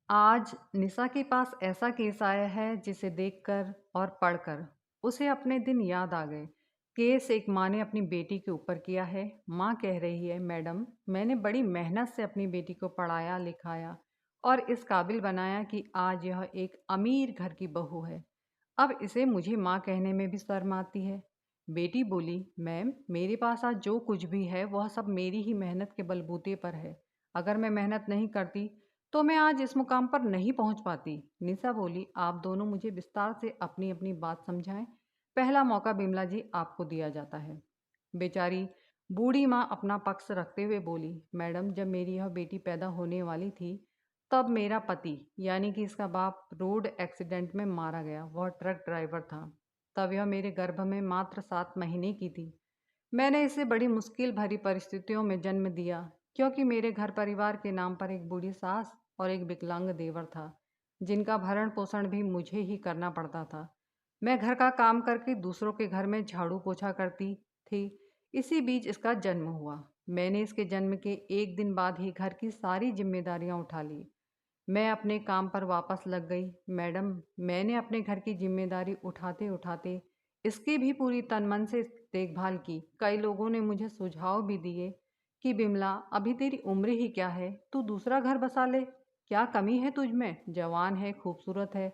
आज निशा के पास ऐसा केस आया है जिसे देखकर और पढ़कर उसे अपने दिन याद आ गए। केस एक माँ ने अपनी बेटी के ऊपर किया है। माँ कह रही है, मैडम, मैंने बड़ी मेहनत से अपनी बेटी को पढ़ाया लिखाया और इस काबिल बनाया कि आज यह एक अमीर घर की बहू है। अब इसे मुझे माँ कहने में भी शर्म आती है। बेटी बोली, मैम, मेरे पास आज जो कुछ भी है वह सब मेरी ही मेहनत के बलबूते पर है। अगर मैं मेहनत नहीं करती तो मैं आज इस मुकाम पर नहीं पहुंच पाती। निशा बोली, आप दोनों मुझे विस्तार से अपनी अपनी बात समझाएं। पहला मौका बिमला जी आपको दिया जाता है। बेचारी बूढ़ी माँ अपना पक्ष रखते हुए बोली, मैडम, जब मेरी यह बेटी पैदा होने वाली थी तब मेरा पति यानी कि इसका बाप रोड एक्सीडेंट में मारा गया। वह ट्रक ड्राइवर था। तब यह मेरे गर्भ में मात्र 7 महीने की थी। मैंने इसे बड़ी मुश्किल भरी परिस्थितियों में जन्म दिया, क्योंकि मेरे घर परिवार के नाम पर एक बूढ़ी सास और एक विकलांग देवर था, जिनका भरण पोषण भी मुझे ही करना पड़ता था। मैं घर का काम करके दूसरों के घर में झाड़ू पोछा करती थी। इसी बीच इसका जन्म हुआ। मैंने इसके जन्म के एक दिन बाद ही घर की सारी जिम्मेदारियां उठा ली। मैं अपने काम पर वापस लग गई। मैडम, मैंने अपने घर की जिम्मेदारी उठाते उठाते इसकी भी पूरी तन मन से देखभाल की। कई लोगों ने मुझे सुझाव भी दिए कि बिमला, अभी तेरी उम्र ही क्या है, तू दूसरा घर बसा ले। क्या कमी है तुझ में, जवान है, खूबसूरत है।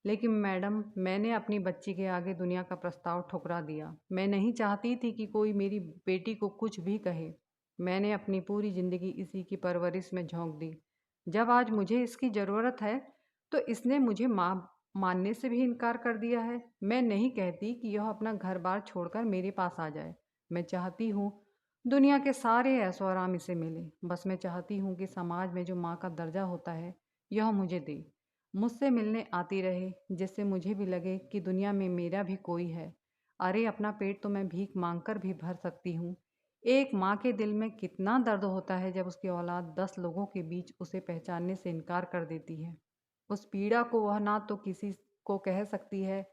लेकिन मैडम, मैंने अपनी बच्ची के आगे दुनिया का प्रस्ताव ठुकरा दिया। मैं नहीं चाहती थी कि कोई मेरी बेटी को कुछ भी कहे। मैंने अपनी पूरी जिंदगी इसी की परवरिश में झोंक दी। जब आज मुझे इसकी ज़रूरत है तो इसने मुझे माँ मानने से भी इनकार कर दिया है। मैं नहीं कहती कि यह अपना घर बार छोड़कर मेरे पास आ जाए। मैं चाहती हूँ दुनिया के सारे ऐशो आराम इसे मिले। बस मैं चाहती हूँ कि समाज में जो माँ का दर्जा होता है यह मुझे दे, मुझसे मिलने आती रहे, जिससे मुझे भी लगे कि दुनिया में मेरा भी कोई है। अरे, अपना पेट तो मैं भीख मांगकर भी भर सकती हूँ। एक माँ के दिल में कितना दर्द होता है जब उसकी औलाद 10 लोगों के बीच उसे पहचानने से इनकार कर देती है। उस पीड़ा को वह ना तो किसी को कह सकती है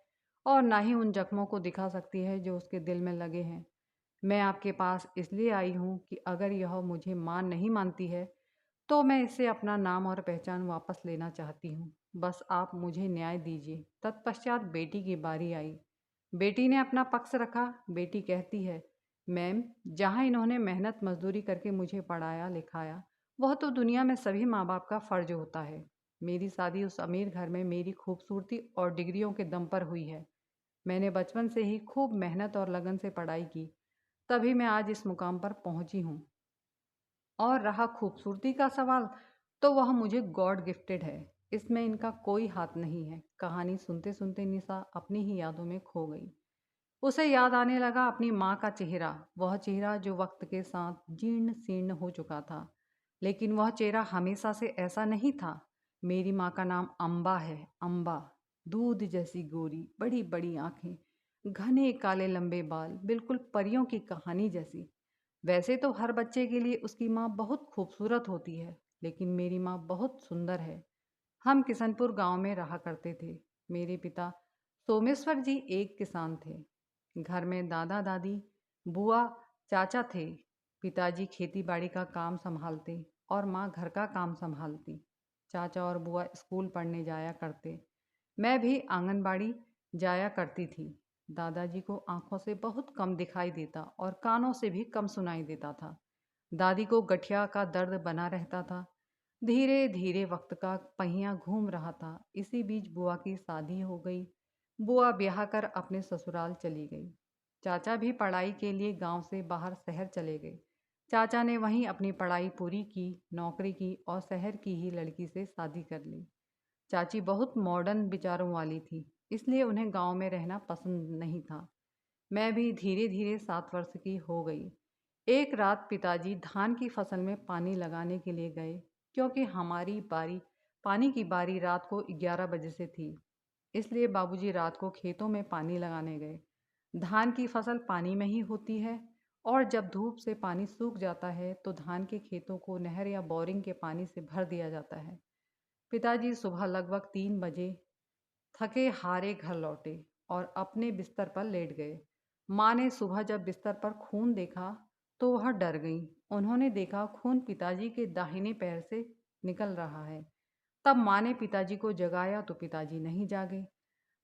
और ना ही उन जख्मों को दिखा सकती है जो उसके दिल में लगे हैं। मैं आपके पास इसलिए आई हूँ कि अगर यह मुझे माँ नहीं मानती है तो मैं इससे अपना नाम और पहचान वापस लेना चाहती हूँ। बस आप मुझे न्याय दीजिए। तत्पश्चात बेटी की बारी आई। बेटी ने अपना पक्ष रखा। बेटी कहती है, मैम, जहाँ इन्होंने मेहनत मजदूरी करके मुझे पढ़ाया लिखाया, वह तो दुनिया में सभी माँ बाप का फर्ज होता है। मेरी शादी उस अमीर घर में मेरी खूबसूरती और डिग्रियों के दम पर हुई है। मैंने बचपन से ही खूब मेहनत और लगन से पढ़ाई की, तभी मैं आज इस मुकाम पर पहुंची हूँ। और रहा खूबसूरती का सवाल, तो वह मुझे गॉड गिफ्टेड है। इसमें इनका कोई हाथ नहीं है। कहानी सुनते सुनते निशा अपनी ही यादों में खो गई। उसे याद आने लगा अपनी माँ का चेहरा, वह चेहरा जो वक्त के साथ जीर्ण शीर्ण हो चुका था। लेकिन वह चेहरा हमेशा से ऐसा नहीं था। मेरी माँ का नाम अम्बा है। अम्बा, दूध जैसी गोरी, बड़ी बड़ी आंखें, घने काले लंबे बाल, बिल्कुल परियों की कहानी जैसी। वैसे तो हर बच्चे के लिए उसकी माँ बहुत खूबसूरत होती है, लेकिन मेरी माँ बहुत सुंदर है। हम किशनपुर गांव में रहा करते थे। मेरे पिता सोमेश्वर जी एक किसान थे। घर में दादा दादी, बुआ, चाचा थे। पिताजी खेती बाड़ी का काम संभालते और माँ घर का काम संभालती। चाचा और बुआ स्कूल पढ़ने जाया करते। मैं भी आंगनबाड़ी जाया करती थी। दादाजी को आंखों से बहुत कम दिखाई देता और कानों से भी कम सुनाई देता था। दादी को गठिया का दर्द बना रहता था। धीरे धीरे वक्त का पहिया घूम रहा था। इसी बीच बुआ की शादी हो गई। बुआ ब्याह कर अपने ससुराल चली गई। चाचा भी पढ़ाई के लिए गांव से बाहर शहर चले गए। चाचा ने वहीं अपनी पढ़ाई पूरी की, नौकरी की और शहर की ही लड़की से शादी कर ली। चाची बहुत मॉडर्न विचारों वाली थी, इसलिए उन्हें गांव में रहना पसंद नहीं था। मैं भी धीरे धीरे 7 वर्ष की हो गई। एक रात पिताजी धान की फसल में पानी लगाने के लिए गए, क्योंकि हमारी बारी पानी की बारी रात को 11 बजे से थी। इसलिए बाबूजी रात को खेतों में पानी लगाने गए। धान की फसल पानी में ही होती है और जब धूप से पानी सूख जाता है तो धान के खेतों को नहर या बोरिंग के पानी से भर दिया जाता है। पिताजी सुबह लगभग 3 बजे थके हारे घर लौटे और अपने बिस्तर पर लेट गए। माँ ने सुबह जब बिस्तर पर खून देखा तो वह डर गई। उन्होंने देखा खून पिताजी के दाहिने पैर से निकल रहा है। तब माँ ने पिताजी को जगाया तो पिताजी नहीं जागे।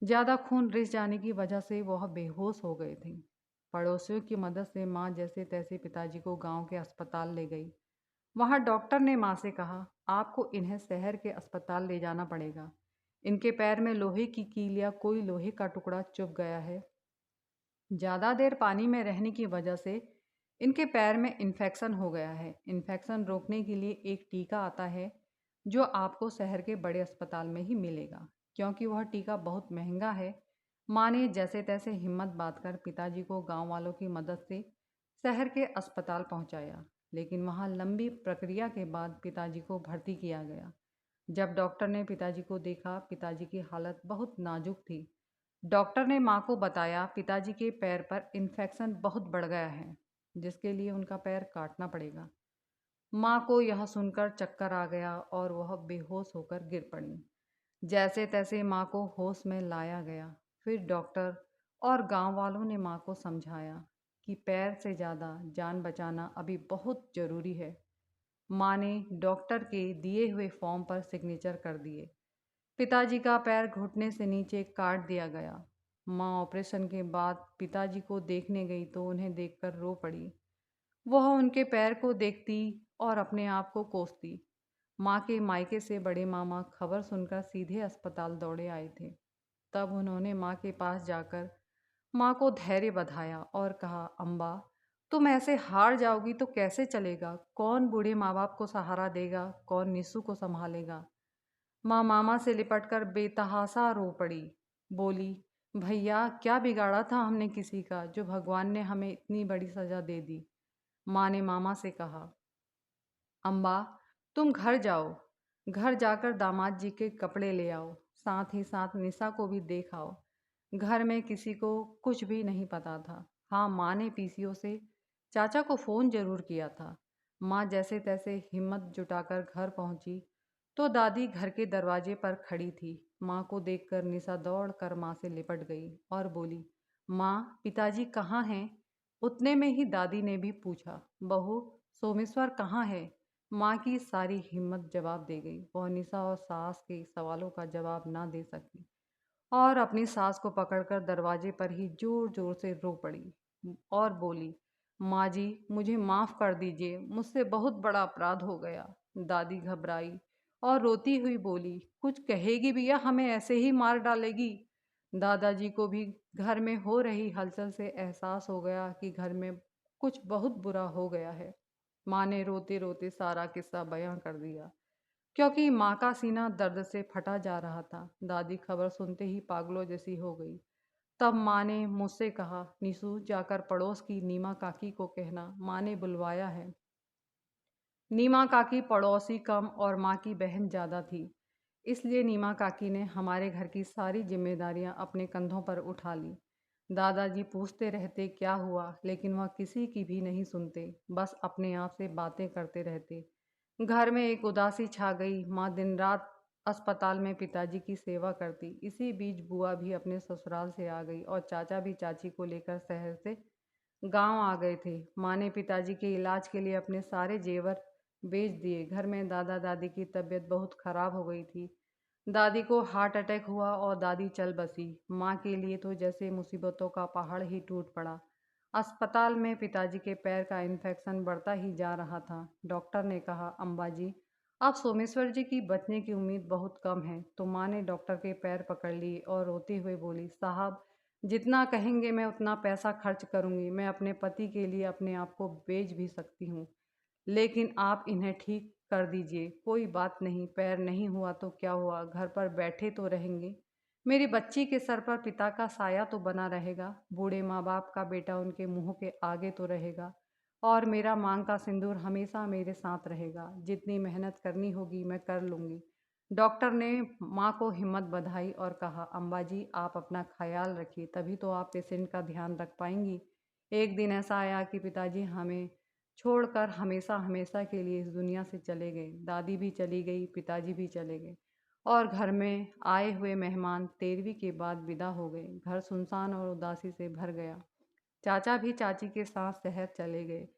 ज़्यादा खून रिस जाने की वजह से वह बेहोश हो गए थे। पड़ोसियों की मदद से माँ जैसे तैसे पिताजी को गांव के अस्पताल ले गई। वहां डॉक्टर ने माँ से कहा, आपको इन्हें शहर के अस्पताल ले जाना पड़ेगा। इनके पैर में लोहे की कील या कोई लोहे का टुकड़ा चुभ गया है। ज़्यादा देर पानी में रहने की वजह से इनके पैर में इन्फेक्शन हो गया है। इन्फेक्शन रोकने के लिए एक टीका आता है जो आपको शहर के बड़े अस्पताल में ही मिलेगा, क्योंकि वह टीका बहुत महंगा है। माँ ने जैसे तैसे हिम्मत बांधकर पिताजी को गांव वालों की मदद से शहर के अस्पताल पहुंचाया, लेकिन वहां लंबी प्रक्रिया के बाद पिताजी को भर्ती किया गया। जब डॉक्टर ने पिताजी को देखा, पिताजी की हालत बहुत नाजुक थी। डॉक्टर ने माँ को बताया, पिताजी के पैर पर इन्फेक्शन बहुत बढ़ गया है, जिसके लिए उनका पैर काटना पड़ेगा। माँ को यह सुनकर चक्कर आ गया और वह बेहोश होकर गिर पड़ी। जैसे तैसे माँ को होश में लाया गया। फिर डॉक्टर और गांव वालों ने माँ को समझाया कि पैर से ज़्यादा जान बचाना अभी बहुत ज़रूरी है। माँ ने डॉक्टर के दिए हुए फॉर्म पर सिग्नेचर कर दिए। पिताजी का पैर घुटने से नीचे काट दिया गया। माँ ऑपरेशन के बाद पिताजी को देखने गई तो उन्हें देखकर रो पड़ी। वह उनके पैर को देखती और अपने आप को कोसती। माँ के मायके से बड़े मामा खबर सुनकर सीधे अस्पताल दौड़े आए थे। तब उन्होंने माँ के पास जाकर माँ को धैर्य बंधाया और कहा, अम्बा, तुम ऐसे हार जाओगी तो कैसे चलेगा? कौन बूढ़े माँ बाप को सहारा देगा? कौन निस्सू को संभालेगा? माँ मामा से लिपटकर बेतहासा रो पड़ी। बोली, भैया, क्या बिगाड़ा था हमने किसी का जो भगवान ने हमें इतनी बड़ी सजा दे दी? माँ ने मामा से कहा, अम्बा, तुम घर जाओ। घर जाकर दामाद जी के कपड़े ले आओ, साथ ही साथ निशा को भी देख आओ। घर में किसी को कुछ भी नहीं पता था। हाँ, माँ ने पीसीओ से चाचा को फ़ोन ज़रूर किया था। माँ जैसे तैसे हिम्मत जुटाकर घर पहुंची तो दादी घर के दरवाजे पर खड़ी थी। माँ को देखकर निशा दौड़ कर माँ से लिपट गई और बोली, माँ, पिताजी कहाँ हैं? उतने में ही दादी ने भी पूछा, बहू, सोमेश्वर कहाँ है? माँ की सारी हिम्मत जवाब दे गई। वह निशा और सास के सवालों का जवाब ना दे सकी और अपनी सास को पकड़कर दरवाजे पर ही जोर जोर से रो पड़ी और बोली, माँ जी, मुझे माफ़ कर दीजिए, मुझसे बहुत बड़ा अपराध हो गया। दादी घबराई और रोती हुई बोली, कुछ कहेगी भी या हमें ऐसे ही मार डालेगी? दादाजी को भी घर में हो रही हलचल से एहसास हो गया कि घर में कुछ बहुत बुरा हो गया है। माँ ने रोते रोते सारा किस्सा बयां कर दिया, क्योंकि माँ का सीना दर्द से फटा जा रहा था। दादी खबर सुनते ही पागलों जैसी हो गई। तब माँ ने मुझसे कहा, निशु, जाकर पड़ोस की नीमा काकी को कहना, माँ ने बुलवाया है। नीमा काकी पड़ोसी कम और माँ की बहन ज़्यादा थी, इसलिए नीमा काकी ने हमारे घर की सारी जिम्मेदारियां अपने कंधों पर उठा ली। दादाजी पूछते रहते क्या हुआ, लेकिन वह किसी की भी नहीं सुनते, बस अपने आप से बातें करते रहते। घर में एक उदासी छा गई। माँ दिन रात अस्पताल में पिताजी की सेवा करती। इसी बीच बुआ भी अपने ससुराल से आ गई और चाचा भी चाची को लेकर शहर से गांव आ गए थे। माँ ने पिताजी के इलाज के लिए अपने सारे जेवर बेच दिए। घर में दादा दादी की तबीयत बहुत खराब हो गई थी। दादी को हार्ट अटैक हुआ और दादी चल बसी। माँ के लिए तो जैसे मुसीबतों का पहाड़ ही टूट पड़ा। अस्पताल में पिताजी के पैर का इन्फेक्शन बढ़ता ही जा रहा था। डॉक्टर ने कहा, अम्बा जी, अब सोमेश्वर जी की बचने की उम्मीद बहुत कम है। तो माँ ने डॉक्टर के पैर पकड़ लिए और रोते हुए बोली, साहब, जितना कहेंगे मैं उतना पैसा खर्च करूँगी। मैं अपने पति के लिए अपने आप को बेच भी सकती हूँ, लेकिन आप इन्हें ठीक कर दीजिए। कोई बात नहीं, पैर नहीं हुआ तो क्या हुआ, घर पर बैठे तो रहेंगे। मेरी बच्ची के सर पर पिता का साया तो बना रहेगा। बूढ़े माँ बाप का बेटा उनके मुंह के आगे तो रहेगा और मेरा मांग का सिंदूर हमेशा मेरे साथ रहेगा। जितनी मेहनत करनी होगी मैं कर लूँगी। डॉक्टर ने माँ को हिम्मत बधाई और कहा, अम्बा जी, आप अपना ख्याल रखिए, तभी तो आप पेशेंट का ध्यान रख पाएंगी। एक दिन ऐसा आया कि पिताजी हमें छोड़कर हमेशा हमेशा के लिए इस दुनिया से चले गए। दादी भी चली गई, पिताजी भी चले गए और घर में आए हुए मेहमान 13वीं के बाद विदा हो गए। घर सुनसान और उदासी से भर गया। चाचा भी चाची के साथ शहर चले गए।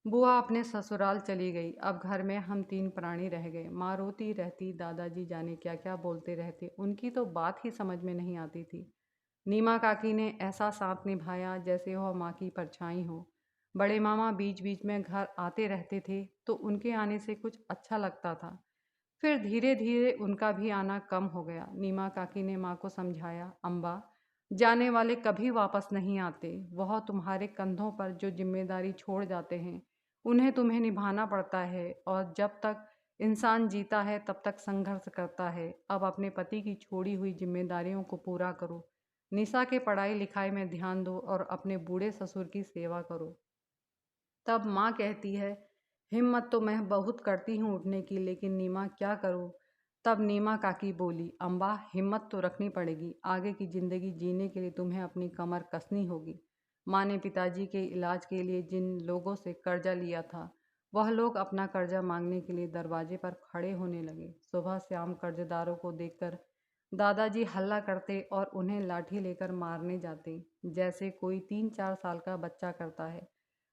बुआ अपने ससुराल चली गई। अब घर में हम तीन प्राणी रह गए। माँ रोती रहती, दादाजी जाने क्या क्या बोलते रहते, उनकी तो बात ही समझ में नहीं आती थी। नीमा काकी ने ऐसा साथ निभाया जैसे वह माँ की परछाई हो। बड़े मामा बीच बीच में घर आते रहते थे तो उनके आने से कुछ अच्छा लगता था। फिर धीरे धीरे उनका भी आना कम हो गया। नीमा काकी ने माँ को समझाया, अम्बा, जाने वाले कभी वापस नहीं आते। वह तुम्हारे कंधों पर जो जिम्मेदारी छोड़ जाते हैं उन्हें तुम्हें निभाना पड़ता है, और जब तक इंसान जीता है तब तक संघर्ष करता है। अब अपने पति की छोड़ी हुई जिम्मेदारियों को पूरा करो। निशा के पढ़ाई लिखाई में ध्यान दो और अपने बूढ़े ससुर की सेवा करो। तब माँ कहती है, हिम्मत तो मैं बहुत करती हूँ उठने की, लेकिन नीमा क्या करूँ। तब नीमा काकी बोली, अम्बा, हिम्मत तो रखनी पड़ेगी। आगे की ज़िंदगी जीने के लिए तुम्हें अपनी कमर कसनी होगी। माँ ने पिताजी के इलाज के लिए जिन लोगों से कर्जा लिया था, वह लोग अपना कर्जा मांगने के लिए दरवाजे पर खड़े होने लगे। सुबह शाम कर्जदारों को देखकर दादाजी हल्ला करते और उन्हें लाठी लेकर मारने जाते, जैसे कोई 3-4 साल का बच्चा करता है।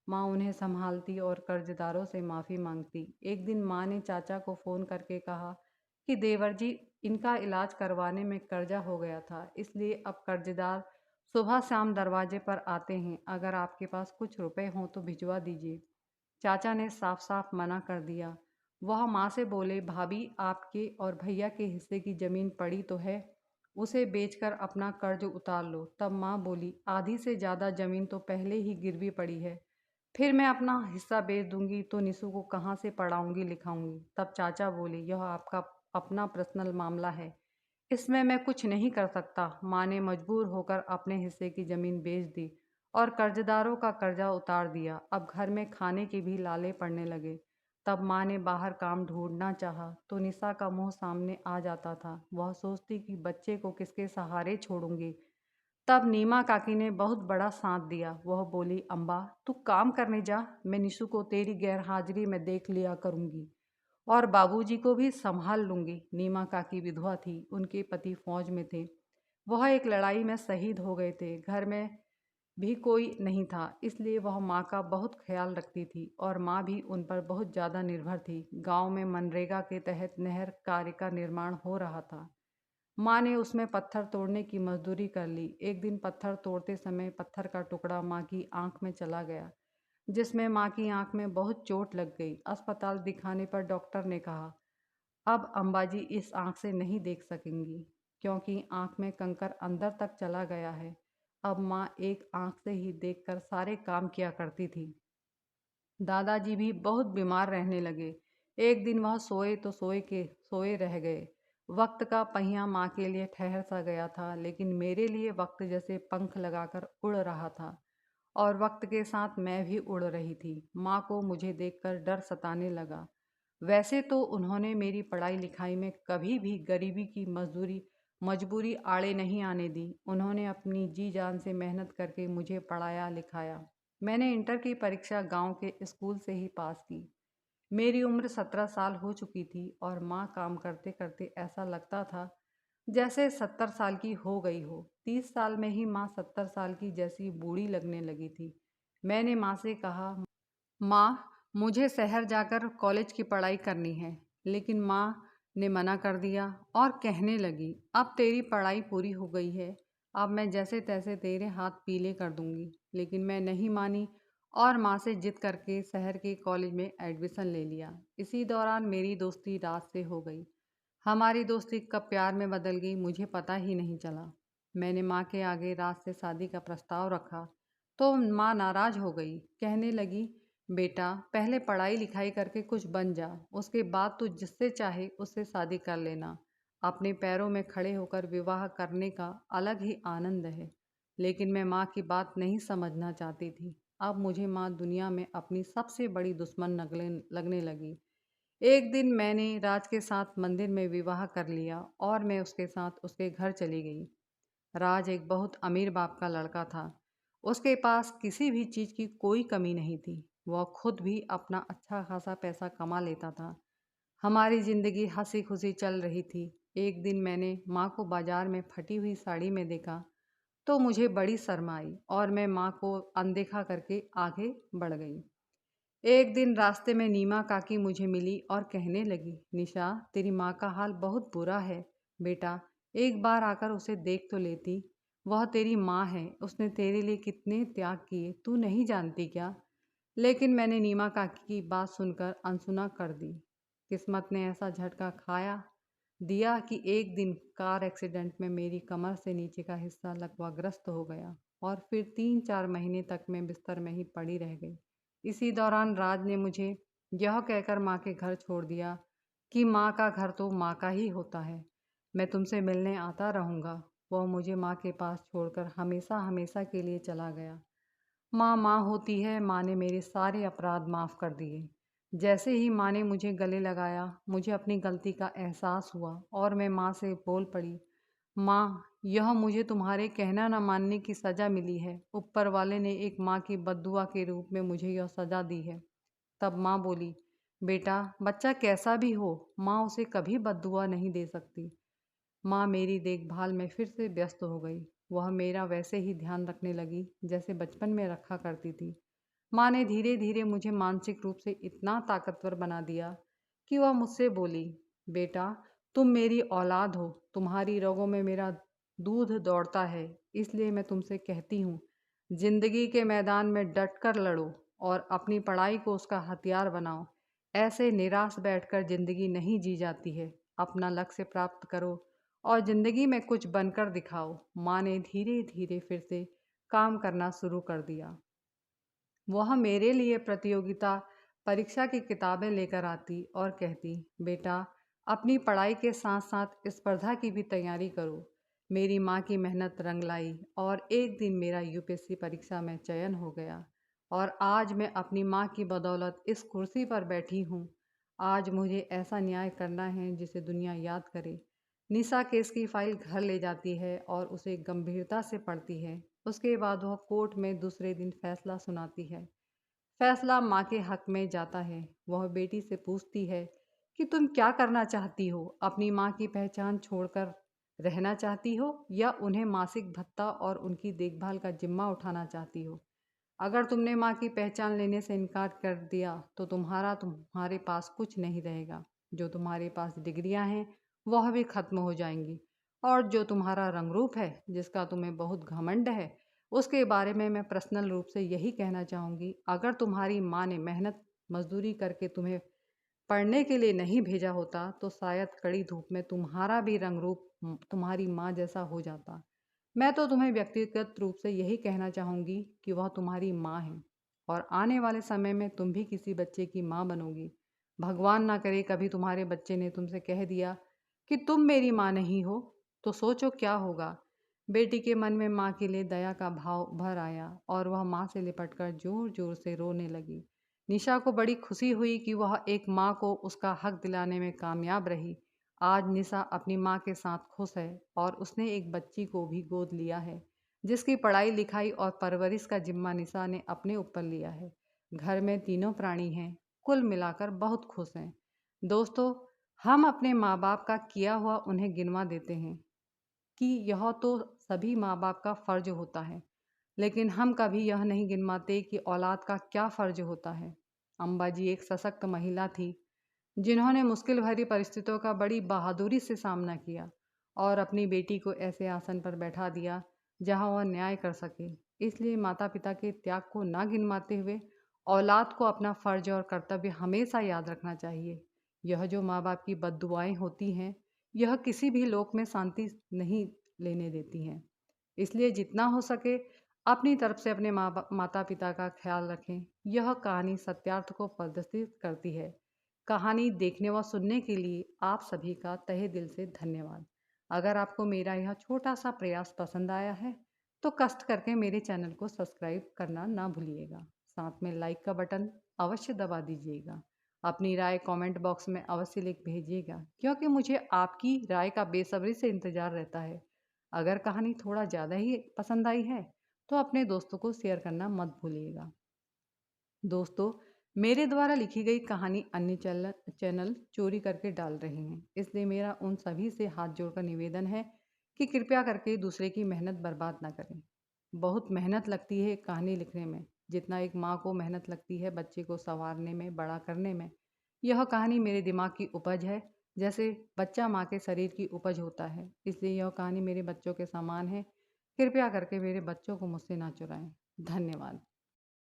माँ उन्हें संभालती और कर्जदारों से माफ़ी मांगती। एक दिन माँ ने चाचा को फ़ोन करके कहा कि देवर जी, इनका इलाज करवाने में कर्जा हो गया था, इसलिए अब कर्जदार सुबह शाम दरवाजे पर आते हैं। अगर आपके पास कुछ रुपए हों तो भिजवा दीजिए। चाचा ने साफ साफ मना कर दिया। वह माँ से बोले, भाभी, आपके और भैया के हिस्से की ज़मीन पड़ी तो है, उसे बेचकर अपना कर्ज उतार लो। तब माँ बोली, आधी से ज़्यादा ज़मीन तो पहले ही गिरवी पड़ी है, फिर मैं अपना हिस्सा बेच दूंगी तो निशु को कहाँ से पढ़ाऊंगी लिखाऊंगी। तब चाचा बोले, यह आपका अपना पर्सनल मामला है, इसमें मैं कुछ नहीं कर सकता। माँ ने मजबूर होकर अपने हिस्से की ज़मीन बेच दी और कर्जदारों का कर्जा उतार दिया। अब घर में खाने के भी लाले पड़ने लगे। तब माँ ने बाहर काम ढूंढना चाहा तो निशा का मुंह सामने आ जाता था। वह सोचती कि बच्चे को किसके सहारे छोड़ूंगी। तब नीमा काकी ने बहुत बड़ा साथ दिया। वह बोली, अम्बा, तू काम करने जा, मैं निशु को तेरी गैर हाजिरी में देख लिया करूंगी और बाबूजी को भी संभाल लूंगी। नीमा काकी विधवा थी, उनके पति फौज में थे। वह एक लड़ाई में शहीद हो गए थे। घर में भी कोई नहीं था, इसलिए वह माँ का बहुत ख्याल रखती थी और माँ भी उन पर बहुत ज़्यादा निर्भर थी। गांव में मनरेगा के तहत नहर कार्य का निर्माण हो रहा था। माँ ने उसमें पत्थर तोड़ने की मजदूरी कर ली। एक दिन पत्थर तोड़ते समय पत्थर का टुकड़ा माँ की आंख में चला गया, जिसमें माँ की आंख में बहुत चोट लग गई। अस्पताल दिखाने पर डॉक्टर ने कहा, अब अंबाजी इस आंख से नहीं देख सकेंगी, क्योंकि आंख में कंकर अंदर तक चला गया है। अब माँ एक आंख से ही देखकर सारे काम किया करती थी। दादाजी भी बहुत बीमार रहने लगे। एक दिन वह सोए तो सोए रह गए। वक्त का पहिया माँ के लिए ठहर सा गया था, लेकिन मेरे लिए वक्त जैसे पंख लगाकर उड़ रहा था और वक्त के साथ मैं भी उड़ रही थी। माँ को मुझे देखकर डर सताने लगा। वैसे तो उन्होंने मेरी पढ़ाई लिखाई में कभी भी गरीबी की मजबूरी आड़े नहीं आने दी। उन्होंने अपनी जी जान से मेहनत करके मुझे पढ़ाया लिखाया। मैंने इंटर की परीक्षा गांव के स्कूल से ही पास की। मेरी उम्र 17 साल हो चुकी थी और माँ काम करते करते ऐसा लगता था जैसे 70 साल की हो गई हो। 30 साल में ही माँ 70 साल की जैसी बूढ़ी लगने लगी थी। मैंने माँ से कहा, माँ, मुझे शहर जाकर कॉलेज की पढ़ाई करनी है। लेकिन माँ ने मना कर दिया और कहने लगी, अब तेरी पढ़ाई पूरी हो गई है, अब मैं जैसे तैसे तेरे हाथ पीले कर दूंगी। लेकिन मैं नहीं मानी और माँ से जिद करके शहर के कॉलेज में एडमिशन ले लिया। इसी दौरान मेरी दोस्ती राज से हो गई। हमारी दोस्ती कब प्यार में बदल गई मुझे पता ही नहीं चला। मैंने माँ के आगे राज से शादी का प्रस्ताव रखा तो माँ नाराज हो गई। कहने लगी, बेटा, पहले पढ़ाई लिखाई करके कुछ बन जा, उसके बाद तू जिससे चाहे उससे शादी कर लेना। अपने पैरों में खड़े होकर विवाह करने का अलग ही आनंद है। लेकिन मैं माँ की बात नहीं समझना चाहती थी। अब मुझे माँ दुनिया में अपनी सबसे बड़ी दुश्मन लगने लगी। एक दिन मैंने राज के साथ मंदिर में विवाह कर लिया और मैं उसके साथ उसके घर चली गई। राज एक बहुत अमीर बाप का लड़का था। उसके पास किसी भी चीज़ की कोई कमी नहीं थी। वह खुद भी अपना अच्छा खासा पैसा कमा लेता था। हमारी ज़िंदगी हंसी खुशी चल रही थी। एक दिन मैंने माँ को बाजार में फटी हुई साड़ी में देखा तो मुझे बड़ी शर्म आई और मैं माँ को अनदेखा करके आगे बढ़ गई। एक दिन रास्ते में नीमा काकी मुझे मिली और कहने लगी, निशा तेरी माँ का हाल बहुत बुरा है। बेटा एक बार आकर उसे देख तो लेती। वह तेरी माँ है, उसने तेरे लिए कितने त्याग किए तू नहीं जानती क्या। लेकिन मैंने नीमा काकी की बात सुनकर अनसुना कर दी। किस्मत ने ऐसा झटका खाया दिया कि एक दिन कार एक्सीडेंट में मेरी कमर से नीचे का हिस्सा लकवाग्रस्त हो गया और फिर 3-4 महीने तक मैं बिस्तर में ही पड़ी रह गई। इसी दौरान राज ने मुझे यह कहकर माँ के घर छोड़ दिया कि माँ का घर तो माँ का ही होता है, मैं तुमसे मिलने आता रहूँगा। वह मुझे माँ के पास छोड़कर हमेशा हमेशा के लिए चला गया। माँ माँ होती है, माँ ने मेरे सारे अपराध माफ़ कर दिए। जैसे ही माँ ने मुझे गले लगाया मुझे अपनी गलती का एहसास हुआ और मैं माँ से बोल पड़ी, माँ यह मुझे तुम्हारे कहना न मानने की सज़ा मिली है। ऊपर वाले ने एक माँ की बद्दुआ के रूप में मुझे यह सज़ा दी है। तब माँ बोली, बेटा बच्चा कैसा भी हो माँ उसे कभी बद्दुआ नहीं दे सकती। माँ मेरी देखभाल में फिर से व्यस्त हो गई। वह मेरा वैसे ही ध्यान रखने लगी जैसे बचपन में रखा करती थी। माँ ने धीरे धीरे मुझे मानसिक रूप से इतना ताकतवर बना दिया कि वह मुझसे बोली, बेटा तुम मेरी औलाद हो, तुम्हारी रगों में मेरा दूध दौड़ता है। इसलिए मैं तुमसे कहती हूँ, जिंदगी के मैदान में डट कर लड़ो और अपनी पढ़ाई को उसका हथियार बनाओ। ऐसे निराश बैठकर जिंदगी नहीं जी जाती है। अपना लक्ष्य प्राप्त करो और ज़िंदगी में कुछ बनकर दिखाओ। माँ ने धीरे धीरे फिर से काम करना शुरू कर दिया। वह मेरे लिए प्रतियोगिता परीक्षा की किताबें लेकर आती और कहती, बेटा अपनी पढ़ाई के साथ साथ स्पर्धा की भी तैयारी करो। मेरी माँ की मेहनत रंग लाई और एक दिन मेरा यूपीएससी परीक्षा में चयन हो गया और आज मैं अपनी माँ की बदौलत इस कुर्सी पर बैठी हूँ। आज मुझे ऐसा न्याय करना है जिसे दुनिया याद करे। निशा केस की फाइल घर ले जाती है और उसे गंभीरता से पढ़ती है। उसके बाद वह कोर्ट में दूसरे दिन फैसला सुनाती है। फैसला माँ के हक में जाता है। वह बेटी से पूछती है कि तुम क्या करना चाहती हो, अपनी माँ की पहचान छोड़कर रहना चाहती हो या उन्हें मासिक भत्ता और उनकी देखभाल का जिम्मा उठाना चाहती हो। अगर तुमने माँ की पहचान लेने से इनकार कर दिया तो तुम्हारे पास कुछ नहीं रहेगा। जो तुम्हारे पास डिग्रियां हैं वह भी खत्म हो जाएंगी और जो तुम्हारा रंग रूप है जिसका तुम्हें बहुत घमंड है उसके बारे में मैं पर्सनल रूप से यही कहना चाहूँगी, अगर तुम्हारी माँ ने मेहनत मजदूरी करके तुम्हें पढ़ने के लिए नहीं भेजा होता तो शायद कड़ी धूप में तुम्हारा भी रंग रूप तुम्हारी माँ जैसा हो जाता। मैं तो तुम्हें व्यक्तिगत रूप से यही कहना चाहूँगी कि वह तुम्हारी माँ है और आने वाले समय में तुम भी किसी बच्चे की माँ बनोगी। भगवान ना करे कभी तुम्हारे बच्चे ने तुमसे कह दिया कि तुम मेरी माँ नहीं हो, तो सोचो क्या होगा। बेटी के मन में माँ के लिए दया का भाव भर आया और वह माँ से लिपटकर जोर जोर से रोने लगी। निशा को बड़ी खुशी हुई कि वह एक माँ को उसका हक दिलाने में कामयाब रही। आज निशा अपनी माँ के साथ खुश है और उसने एक बच्ची को भी गोद लिया है जिसकी पढ़ाई लिखाई और परवरिश का जिम्मा निशा ने अपने ऊपर लिया है। घर में तीनों प्राणी हैं, कुल मिलाकर बहुत खुश हैं। दोस्तों, हम अपने माँ बाप का किया हुआ उन्हें गिनवा देते हैं कि यह तो सभी माँ बाप का फ़र्ज होता है, लेकिन हम कभी यह नहीं गिनवाते कि औलाद का क्या फ़र्ज होता है। अम्बा जी एक सशक्त महिला थी जिन्होंने मुश्किल भरी परिस्थितियों का बड़ी बहादुरी से सामना किया और अपनी बेटी को ऐसे आसन पर बैठा दिया जहां वह न्याय कर सके। इसलिए माता पिता के त्याग को ना गिनवाते हुए औलाद को अपना फ़र्ज और कर्तव्य हमेशा याद रखना चाहिए। यह जो माँ बाप की बद्दुआएं होती हैं यह किसी भी लोक में शांति नहीं लेने देती हैं। इसलिए जितना हो सके अपनी तरफ से अपने माता पिता का ख्याल रखें। यह कहानी सत्यार्थ को प्रदर्शित करती है। कहानी देखने व सुनने के लिए आप सभी का तहे दिल से धन्यवाद। अगर आपको मेरा यह छोटा सा प्रयास पसंद आया है तो कष्ट करके मेरे चैनल को सब्सक्राइब करना ना भूलिएगा। साथ में लाइक का बटन अवश्य दबा दीजिएगा। अपनी राय कमेंट बॉक्स में अवश्य लिख भेजिएगा क्योंकि मुझे आपकी राय का बेसब्री से इंतज़ार रहता है। अगर कहानी थोड़ा ज़्यादा ही पसंद आई है तो अपने दोस्तों को शेयर करना मत भूलिएगा। दोस्तों, मेरे द्वारा लिखी गई कहानी अन्य चैनल चोरी करके डाल रहे हैं, इसलिए मेरा उन सभी से हाथ जोड़कर निवेदन है कि कृपया करके दूसरे की मेहनत बर्बाद ना करें। बहुत मेहनत लगती है कहानी लिखने में, जितना एक माँ को मेहनत लगती है बच्चे को संवारने में, बड़ा करने में। यह कहानी मेरे दिमाग की उपज है, जैसे बच्चा माँ के शरीर की उपज होता है। इसलिए यह कहानी मेरे बच्चों के समान है। कृपया करके मेरे बच्चों को मुझसे ना चुराएं। धन्यवाद।